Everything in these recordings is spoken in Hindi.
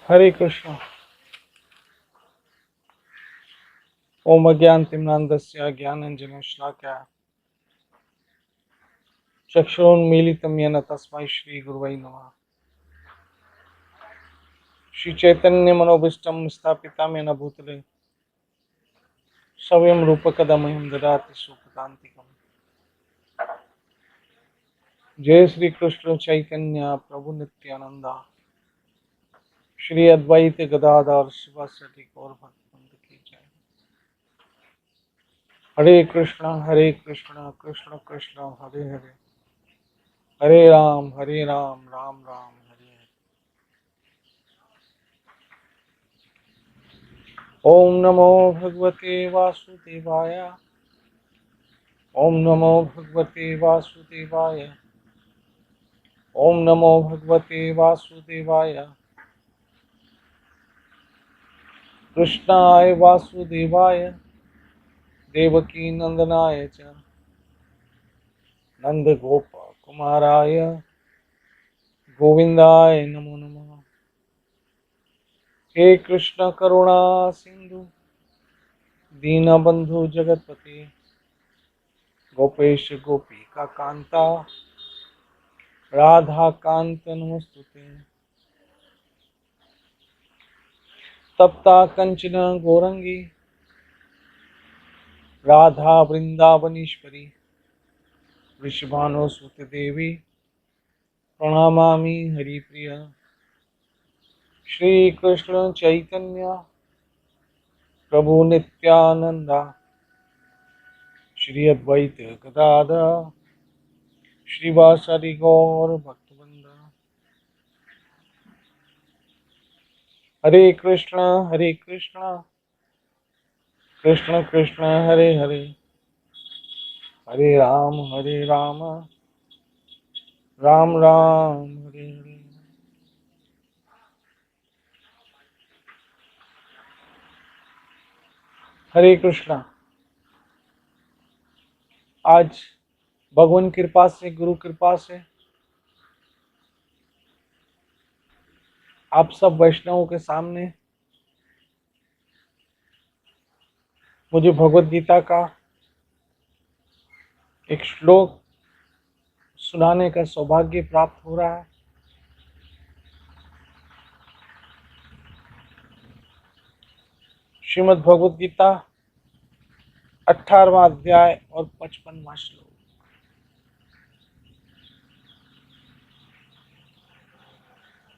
हरे कृष्ण। ओम अज्ञानतिम्नान्धस्य ज्ञानाञ्जनशलाकया चक्षुरुन्मीलितं येन तस्मै श्रीगुरवे नमः। श्रीचैतन्यमनोभीष्टं स्थापितं येन भूतले स्वयं रूपकदा मह्यं ददाति सुखदान्तिकम्। जय श्री कृष्ण चैतन्य प्रभु नित्यानंदा श्री अद्वैत गदाधर शिवासादि गौर भक्तवृंद की जय। हरे कृष्ण कृष्ण कृष्ण हरे हरे, हरे राम राम राम हरे हरे। ओम नमो भगवते वासुदेवाय, ओम नमो भगवते वासुदेवाय, ओम नमो भगवते वासुदेवाय। कृष्णाय वासुदेवाय देवकी नंदनाय च नंद गोप कुमाराय गोविंदाय नमो नमः। हे कृष्ण करुणा सिंधु दीनबंधु जगतपति गोपेश गोपिका कांता राधा कांत नमस्तुते। तप्ता कंचन गौरंगी राधा वृंदावनीश्वरी वृषभानुसुते देवी प्रणमामि हरिप्रिया। श्री कृष्ण चैतन्य प्रभु नित्यानंदा श्री अद्वैत गदाधर श्रीवासादि गौर भक्तवृंद। हरे कृष्ण कृष्ण कृष्ण हरे हरे, हरे राम राम राम हरे हरे। हरे कृष्णा। आज भगवान कृपा से, गुरु कृपा से आप सब वैष्णवों के सामने मुझे भगवत गीता का एक श्लोक सुनाने का सौभाग्य प्राप्त हो रहा है। श्रीमद् भगवत गीता 18वां अध्याय और 55वां श्लोक।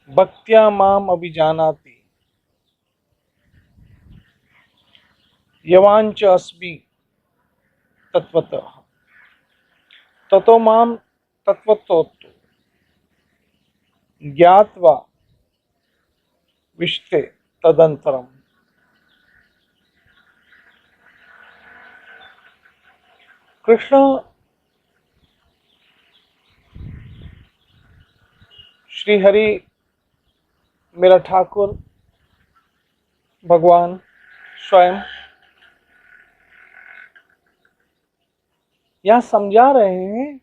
भक्त्या माम अभिजानाति यवांच अस्मि तत्वतः ततो माम तत्वतो ज्ञात्वा विश्ते तदंतरम। कृष्ण श्री हरि मेरा ठाकुर भगवान स्वयं यह समझा रहे हैं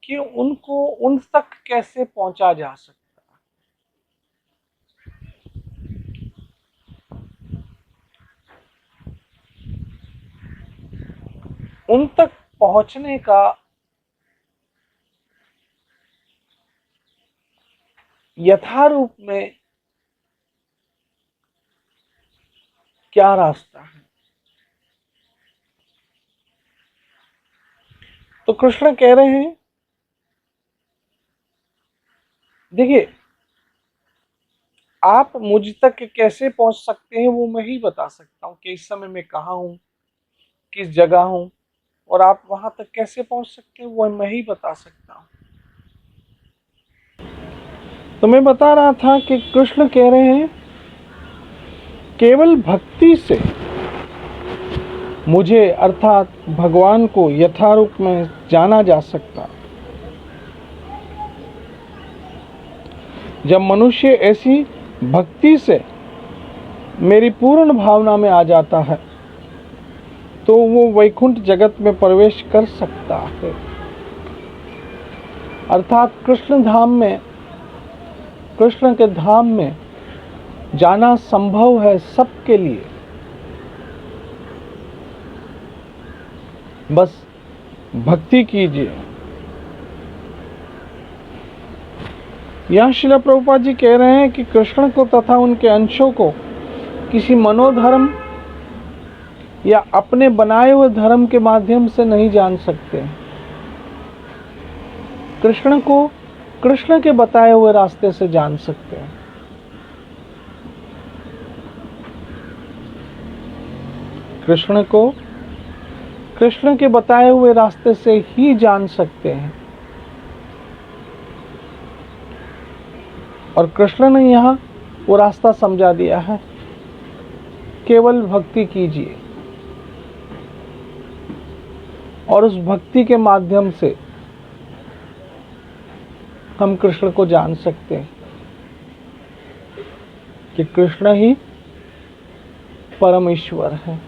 कि उनको उन तक कैसे पहुंचा जा सकता है। उन तक पहुंचने का यथारूप में क्या रास्ता है। तो कृष्ण कह रहे हैं, देखिए आप मुझ तक कैसे पहुंच सकते हैं वो मैं ही बता सकता हूं कि इस समय मैं कहाँ हूं, किस जगह हूं, और आप वहां तक कैसे पहुंच सकते हैं वो मैं ही बता सकता हूं। तो मैं बता रहा था कि कृष्ण कह रहे हैं केवल भक्ति से मुझे अर्थात भगवान को यथारूप में जाना जा सकता। जब मनुष्य ऐसी भक्ति से मेरी पूर्ण भावना में आ जाता है तो वो वैकुंठ जगत में प्रवेश कर सकता है, अर्थात कृष्ण के धाम में जाना संभव है सबके लिए, बस भक्ति कीजिए। यहाँ श्रील प्रभुपाद जी कह रहे हैं कि कृष्ण को तथा उनके अंशों को किसी मनोधर्म या अपने बनाए हुए धर्म के माध्यम से नहीं जान सकते। कृष्ण को कृष्ण के बताए हुए रास्ते से जान सकते हैं। कृष्ण को कृष्ण के बताए हुए रास्ते से ही जान सकते हैं। और कृष्ण ने यहाँ वो रास्ता समझा दिया है, केवल भक्ति कीजिए और उस भक्ति के माध्यम से हम कृष्ण को जान सकते हैं कि कृष्ण ही परम ईश्वर है।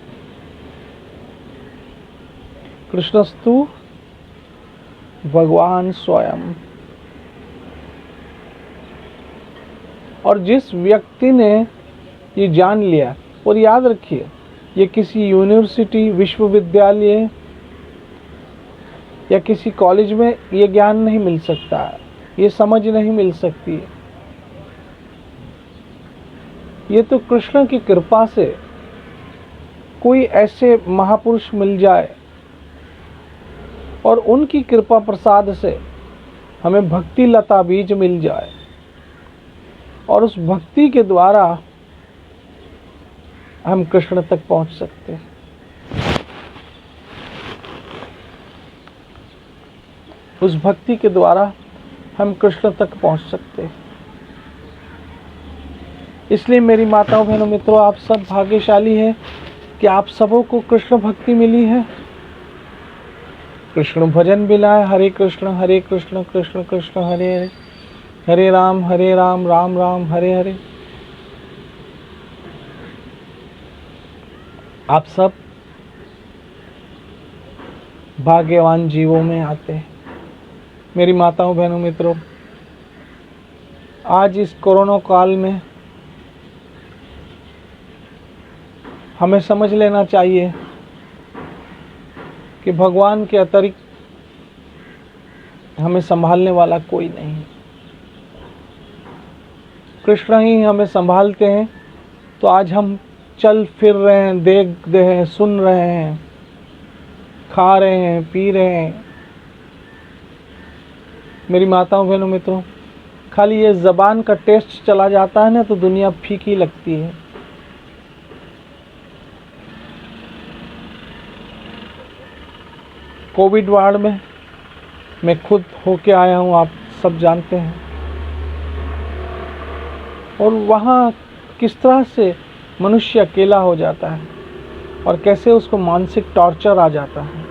कृष्णस्तु भगवान स्वयं। और जिस व्यक्ति ने ये जान लिया, और याद रखिए, ये किसी यूनिवर्सिटी, विश्वविद्यालय या किसी कॉलेज में ये ज्ञान नहीं मिल सकता है, ये समझ नहीं मिल सकती है। ये तो कृष्ण की कृपा से कोई ऐसे महापुरुष मिल जाए और उनकी कृपा प्रसाद से हमें भक्ति लता बीज मिल जाए और उस भक्ति के द्वारा हम कृष्ण तक पहुंच सकते हैं। उस भक्ति के द्वारा हम कृष्ण तक पहुंच सकते हैं। इसलिए मेरी माताओं बहनों मित्रों, आप सब भाग्यशाली हैं कि आप सबों को कृष्ण भक्ति मिली है। कृष्ण भजन मिला है। हरे कृष्ण कृष्ण कृष्ण हरे हरे, हरे राम राम राम हरे हरे। आप सब भाग्यवान जीवों में आते हैं। मेरी माताओं बहनों मित्रों, आज इस कोरोना काल में हमें समझ लेना चाहिए कि भगवान के अतिरिक्त हमें संभालने वाला कोई नहीं। कृष्ण ही हमें संभालते हैं। तो आज हम चल फिर रहे हैं, देख रहे हैं, सुन रहे हैं, खा रहे हैं, पी रहे हैं। मेरी माताओं बहनों मित्रों, खाली ये ज़बान का टेस्ट चला जाता है ना तो दुनिया फीकी लगती है। कोविड वार्ड में मैं खुद होके आया हूँ, आप सब जानते हैं। और वहाँ किस तरह से मनुष्य अकेला हो जाता है और कैसे उसको मानसिक टॉर्चर आ जाता है।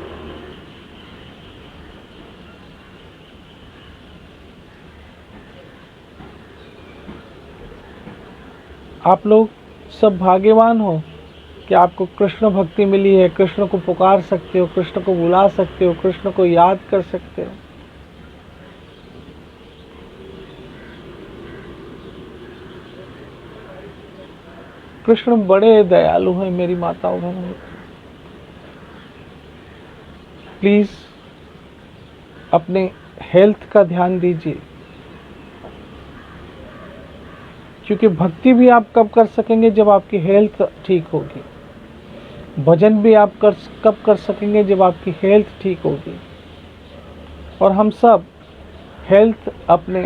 आप लोग सब भाग्यवान हो कि आपको कृष्ण भक्ति मिली है। कृष्ण को पुकार सकते हो, कृष्ण को बुला सकते हो, कृष्ण को याद कर सकते हो। कृष्ण बड़े दयालु हैं मेरी माताओं बहनों। प्लीज अपने हेल्थ का ध्यान दीजिए, क्योंकि भक्ति भी आप कब कर सकेंगे जब आपकी हेल्थ ठीक होगी। भजन भी आप कब कर सकेंगे जब आपकी हेल्थ ठीक होगी। और हम सब हेल्थ अपने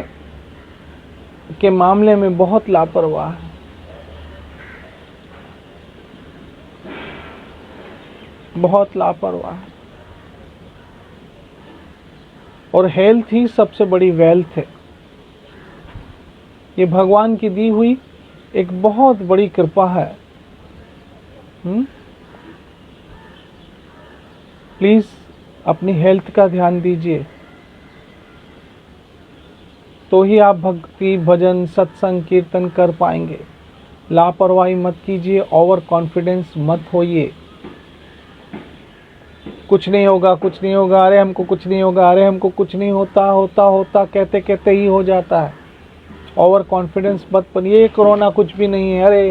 के मामले में बहुत लापरवाह हैं। बहुत लापरवाह है। और हेल्थ ही सबसे बड़ी वेल्थ है। ये भगवान की दी हुई एक बहुत बड़ी कृपा है। प्लीज अपनी हेल्थ का ध्यान दीजिए, तो ही आप भक्ति, भजन, सत्संग, कीर्तन कर पाएंगे। लापरवाही मत कीजिए, ओवर कॉन्फिडेंस मत होइए। कुछ नहीं होगा, कुछ नहीं होगा, अरे हमको कुछ नहीं होगा, अरे हमको कुछ नहीं होता, होता होता कहते कहते ही हो जाता है। ओवर कॉन्फिडेंस मत बनिए, ये कोरोना कुछ भी नहीं है, अरे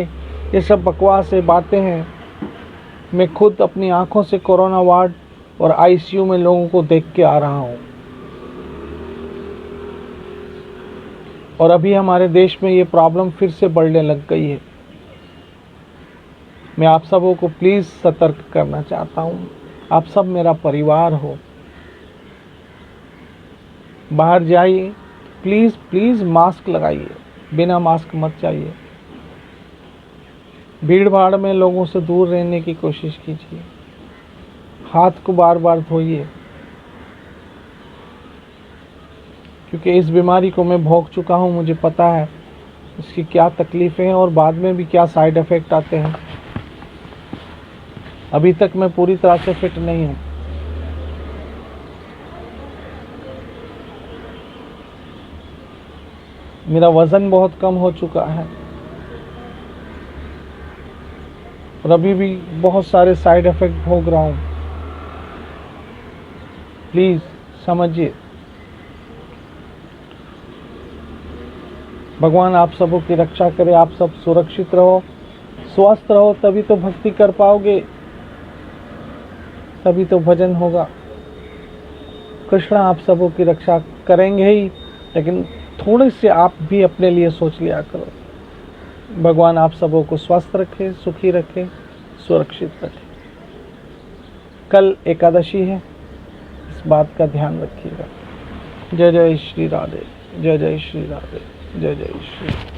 ये सब बकवास है, बातें हैं। मैं खुद अपनी आंखों से कोरोना वार्ड और आईसीयू में लोगों को देख के आ रहा हूँ। और अभी हमारे देश में ये प्रॉब्लम फिर से बढ़ने लग गई है। मैं आप सबों को प्लीज़ सतर्क करना चाहता हूँ। आप सब मेरा परिवार हो। बाहर जाइए, प्लीज़ मास्क लगाइए, बिना मास्क मत जाइए। भीड़ भाड़ में लोगों से दूर रहने की कोशिश कीजिए। हाथ को बार बार धोइए, क्योंकि इस बीमारी को मैं भोग चुका हूँ। मुझे पता है इसकी क्या तकलीफ़ें हैं और बाद में भी क्या साइड इफ़ेक्ट आते हैं। अभी तक मैं पूरी तरह से फिट नहीं हूँ। मेरा वज़न बहुत कम हो चुका है और अभी भी बहुत सारे साइड इफ़ेक्ट भोग रहा हूँ। प्लीज़ समझिए। भगवान आप सबों की रक्षा करे। आप सब सुरक्षित रहो, स्वस्थ रहो, तभी तो भक्ति कर पाओगे, तभी तो भजन होगा। कृष्ण आप सबों की रक्षा करेंगे ही, लेकिन थोड़े से आप भी अपने लिए सोच लिया करो। भगवान आप सबों को स्वस्थ रखे, सुखी रखे, सुरक्षित रखे। कल एकादशी है, इस बात का ध्यान रखिएगा। जय जय श्री राधे, जय जय श्री राधे, जय जय श्री।